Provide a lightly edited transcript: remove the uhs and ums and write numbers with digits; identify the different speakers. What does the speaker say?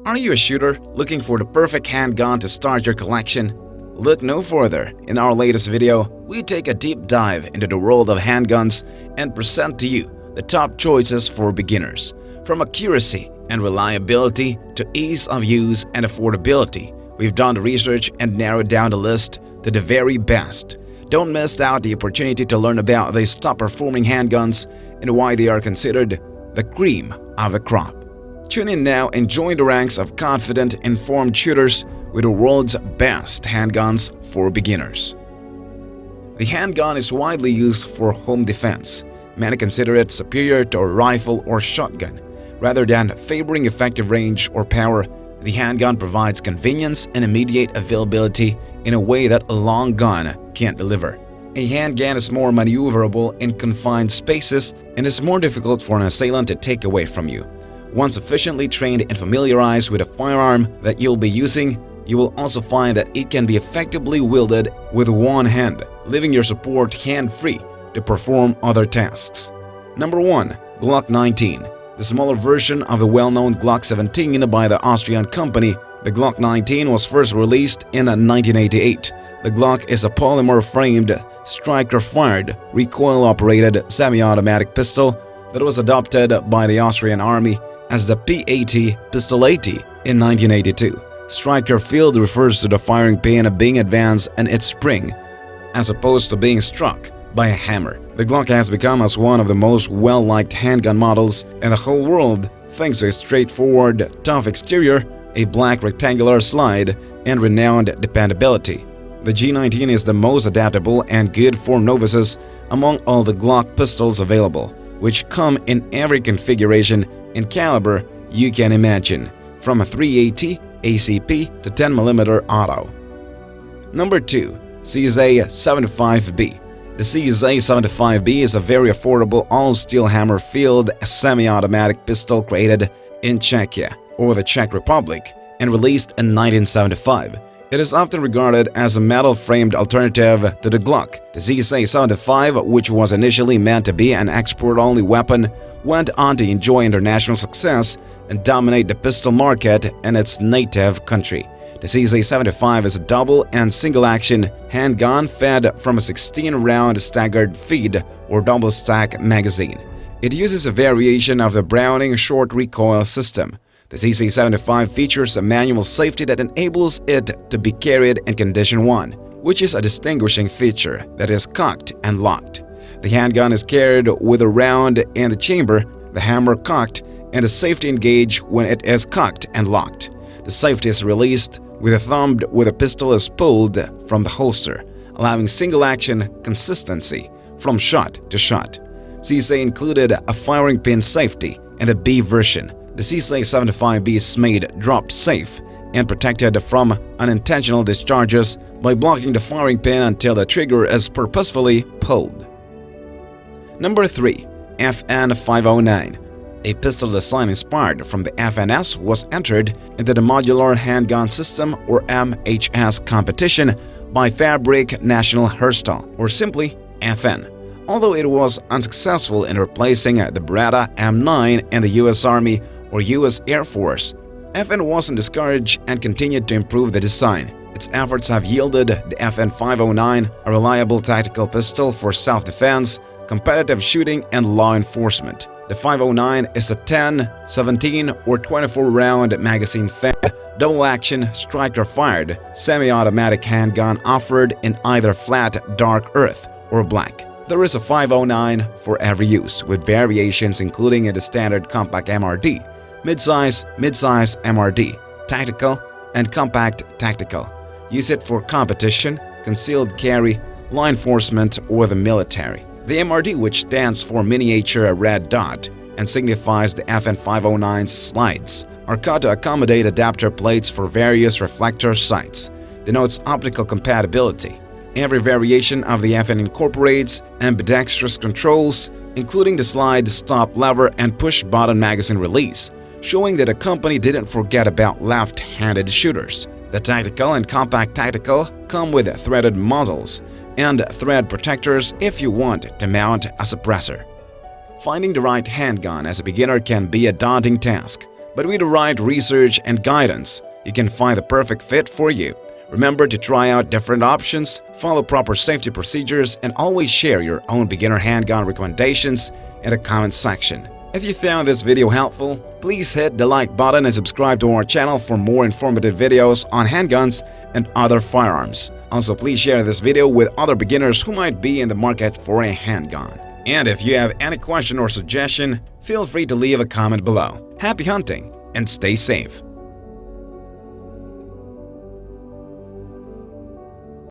Speaker 1: Are you a shooter looking for the perfect handgun to start your collection? Look no further. In our latest video, we take a deep dive into the world of handguns and present to you the top choices for beginners. From accuracy and reliability to ease of use and affordability, we've done the research and narrowed down the list to the very best. Don't miss out the opportunity to learn about these top-performing handguns and why they are considered the cream of the crop. Tune in now and join the ranks of confident, informed shooters with the world's best handguns for beginners. The handgun is widely used for home defense. Many consider it superior to a rifle or shotgun. Rather than favoring effective range or power, the handgun provides convenience and immediate availability in a way that a long gun can't deliver. A handgun is more maneuverable in confined spaces and is more difficult for an assailant to take away from you. Once sufficiently trained and familiarized with a firearm that you'll be using, you will also find that it can be effectively wielded with one hand, leaving your support hand-free to perform other tasks. Number 1. Glock 19. The smaller version of the well-known Glock 17 by the Austrian company, the Glock 19 was first released in 1988. The Glock is a polymer-framed, striker-fired, recoil-operated semi-automatic pistol that was adopted by the Austrian Army as the P-80 Pistol 80 in 1982. Striker field refers to the firing pin being advanced and its spring, as opposed to being struck by a hammer. The Glock has become as one of the most well-liked handgun models in the whole world thanks to a straightforward, tough exterior, a black rectangular slide, and renowned dependability. The G19 is the most adaptable and good for novices among all the Glock pistols available, which come in every configuration and caliber you can imagine, from a .380 ACP to 10mm auto. Number 2. CZ75B. The CZ75B is a very affordable all-steel hammer-filled semi-automatic pistol created in Czechia, or the Czech Republic, and released in 1975. It is often regarded as a metal-framed alternative to the Glock. The CZ75, which was initially meant to be an export-only weapon, went on to enjoy international success and dominate the pistol market in its native country. The CZ75 is a double and single-action handgun fed from a 16-round staggered feed or double-stack magazine. It uses a variation of the Browning short recoil system. The CZ75 features a manual safety that enables it to be carried in condition 1, which is a distinguishing feature that is cocked and locked. The handgun is carried with a round in the chamber, the hammer cocked, and the safety engaged when it is cocked and locked. The safety is released with a thumb where the pistol is pulled from the holster, allowing single-action consistency from shot to shot. CZ included a firing pin safety and a B version. The CZ75B is made drop-safe and protected from unintentional discharges by blocking the firing pin until the trigger is purposefully pulled. Number 3. FN509. A pistol design inspired from the FNS was entered into the Modular Handgun System or MHS competition by Fabric National Herstal, or simply FN. Although it was unsuccessful in replacing the Beretta M9 in the US Army or US Air Force, FN wasn't discouraged and continued to improve the design. Its efforts have yielded the FN509, a reliable tactical pistol for self-defense, competitive shooting, and law enforcement. The 509 is a 10, 17, or 24-round magazine-fed, double-action, striker-fired, semi-automatic handgun offered in either flat dark earth or black. There is a 509 for every use, with variations including the standard compact MRD, midsize MRD, tactical, and compact tactical. Use it for competition, concealed carry, law enforcement, or the military. The MRD, which stands for Miniature Red Dot and signifies the FN509's slides, are cut to accommodate adapter plates for various reflector sights, denotes optical compatibility. Every variation of the FN incorporates ambidextrous controls, including the slide, stop lever, and push-button magazine release, showing that the company didn't forget about left-handed shooters. The tactical and compact tactical come with threaded muzzles and thread protectors if you want to mount a suppressor. Finding the right handgun as a beginner can be a daunting task, But with the right research and guidance, you can find the perfect fit for you. Remember to try out different options, follow proper safety procedures, and always share your own beginner handgun recommendations in the comments section. If you found this video helpful, please hit the like button and subscribe to our channel for more informative videos on handguns and other firearms. Also, please share this video with other beginners who might be in the market for a handgun. And if you have any question or suggestion, feel free to leave a comment below. Happy hunting and stay safe!